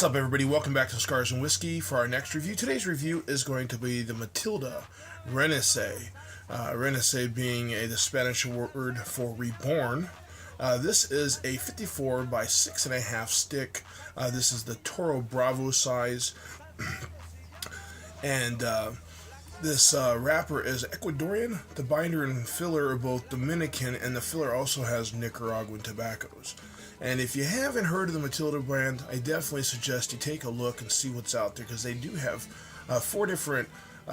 What's up, everybody? Welcome back to Cigars and Whiskey for our next review. Today's review is going to be the Matilde Renacer. Renacer being the Spanish word for reborn. This is a 54 by 6.5 stick. This is the Toro Bravo size. And this wrapper is Ecuadorian. The binder and filler are both Dominican, and the filler also has Nicaraguan tobaccos. And if you haven't heard of the Matilde brand, I definitely suggest you take a look and see what's out there, because they do have 4 different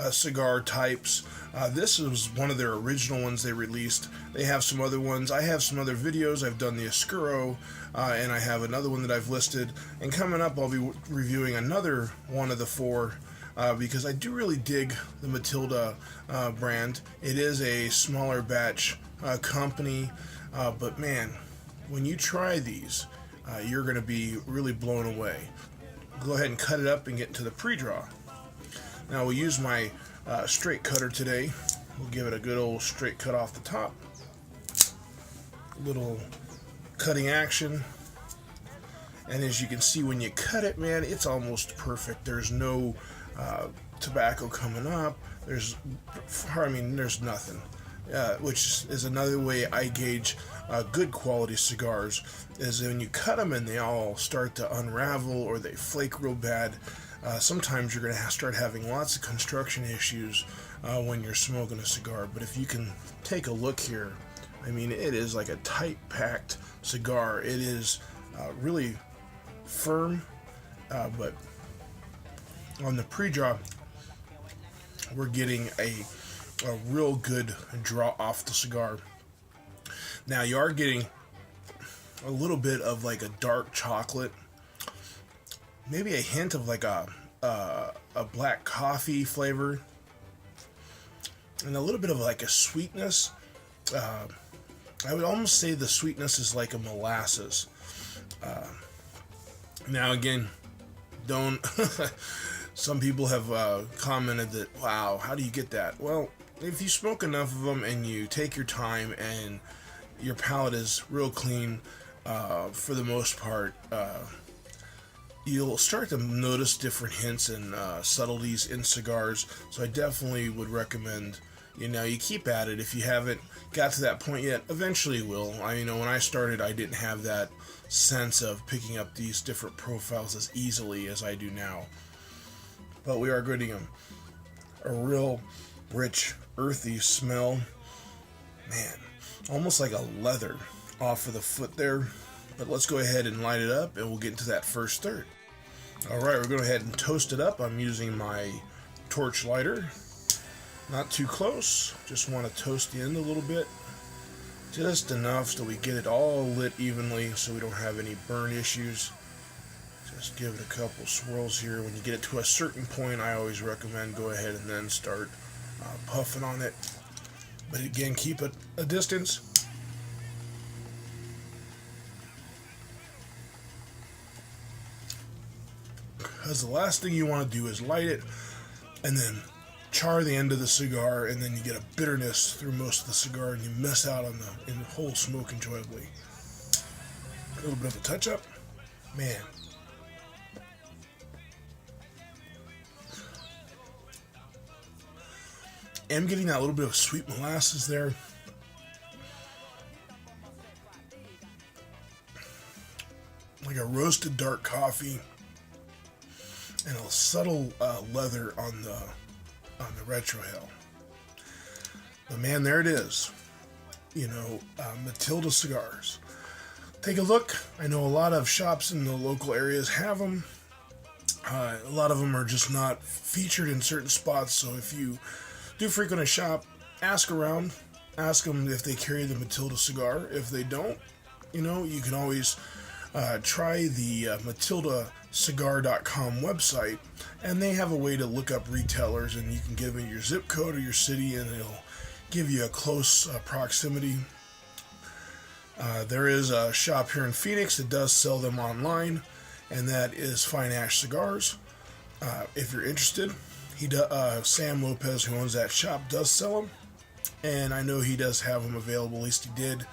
cigar types. This is one of their original ones they released. They have some other ones. I have some other videos. I've done the Oscuro, and I have another one that I've listed. And coming up, I'll be reviewing another one of the 4, because I do really dig the Matilde brand. It is a smaller batch company, but man, when you try these, you're going to be really blown away. Go ahead and cut it up and get into the pre-draw. Now we'll use my straight cutter today. We'll give it a good old straight cut off the top. Little cutting action. And as you can see, when you cut it, man, it's almost perfect. There's no tobacco coming up. There's nothing. Which is another way I gauge good quality cigars, is when you cut them and they all start to unravel or they flake real bad. Sometimes you're going to start having lots of construction issues when you're smoking a cigar. But if you can take a look here, I mean, it is like a tight packed cigar. It is really firm, but on the pre-draw, we're getting a real good draw off the cigar. Now you are getting a little bit of like a dark chocolate, maybe a hint of like a black coffee flavor, and a little bit of like a sweetness. I would almost say the sweetness is like a molasses. Now again, don't some people have commented that, wow, how do you get that? Well, if you smoke enough of them and you take your time and your palate is real clean, for the most part, you'll start to notice different hints and subtleties in cigars. So I definitely would recommend, you keep at it. If you haven't got to that point yet, eventually you will. When I started, I didn't have that sense of picking up these different profiles as easily as I do now. But we are getting a real rich, earthy smell. Man, almost like a leather off of the foot there. But let's go ahead and light it up and we'll get into that first third. Alright, we're going to go ahead and toast it up. I'm using my torch lighter. Not too close. Just want to toast the end a little bit. Just enough so we get it all lit evenly so we don't have any burn issues. Just give it a couple swirls here. When you get it to a certain point, I always recommend go ahead and then start puffing on it. But again, keep it a distance. Because the last thing you want to do is light it and then char the end of the cigar, and then you get a bitterness through most of the cigar and you miss out on the whole smoke enjoyably. A little bit of a touch up. Man. I'm getting that little bit of sweet molasses there. Like a roasted dark coffee. And a subtle leather on the retrohale. But man, there it is. Matilde Cigars. Take a look. I know a lot of shops in the local areas have them. A lot of them are just not featured in certain spots. So if you do frequent a shop, ask around. Ask them if they carry the Matilde cigar. If they don't, you can always try the MatildeCigar.com website, and they have a way to look up retailers, and you can give them your zip code or your city, and it'll give you a close proximity. There is a shop here in Phoenix that does sell them online, and that is Fine Ash Cigars. If you're interested, Sam Lopez, who owns that shop, does sell them, and I know he does have them available, at least he did,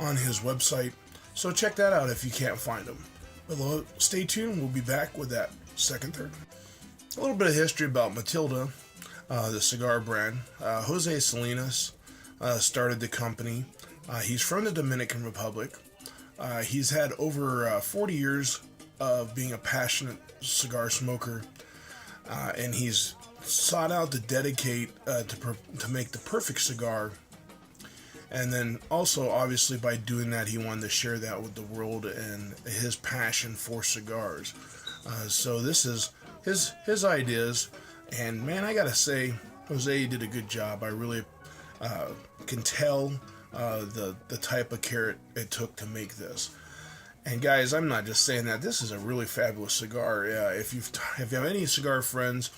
on his website. So check that out if you can't find them. But stay tuned, we'll be back with that second third. A little bit of history about Matilde, the cigar brand. Jose Salinas started the company. He's from the Dominican Republic. He's had over 40 years of being a passionate cigar smoker, and he's sought out to dedicate to make the perfect cigar. And then also, obviously, by doing that, he wanted to share that with the world and his passion for cigars. So this is his ideas, and man, I gotta say, Jose did a good job. I really can tell the type of care it took to make this. And guys, I'm not just saying that. This is a really fabulous cigar. If you have any cigar friends,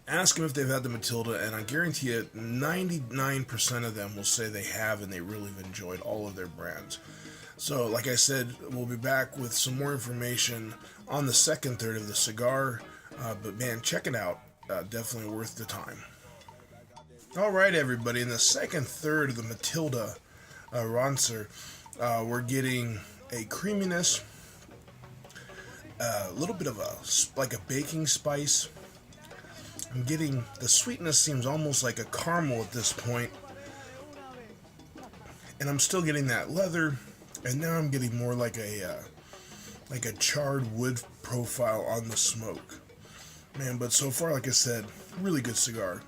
ask them if they've had the Matilde, and I guarantee you 99% of them will say they have, and they really have enjoyed all of their brands. So, like I said, we'll be back with some more information on the second third of the cigar. But man, check it out. Definitely worth the time. Alright, everybody, in the second third of the Matilde Renacer, we're getting a creaminess, a little bit of like a baking spice. I'm getting, the sweetness seems almost like a caramel at this point, and I'm still getting that leather, and now I'm getting more like a charred wood profile on the smoke. Man, but so far, like I said, really good cigar.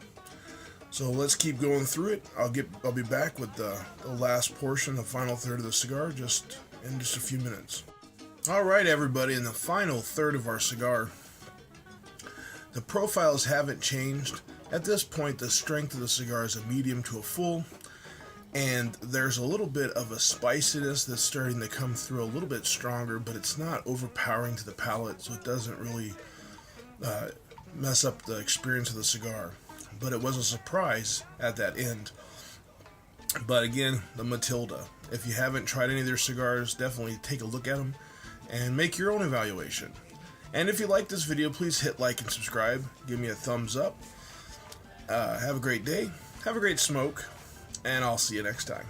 So let's keep going through it. I'll be back with the last portion, the final third of the cigar, in just a few minutes. All right, everybody, in the final third of our cigar, the profiles haven't changed. At this point, the strength of the cigar is a medium to a full, and there's a little bit of a spiciness that's starting to come through a little bit stronger, but it's not overpowering to the palate, so it doesn't really mess up the experience of the cigar. But it was a surprise at that end. But again, the Matilde. If you haven't tried any of their cigars, definitely take a look at them and make your own evaluation. And if you like this video, please hit like and subscribe. Give me a thumbs up. Have a great day. Have a great smoke. And I'll see you next time.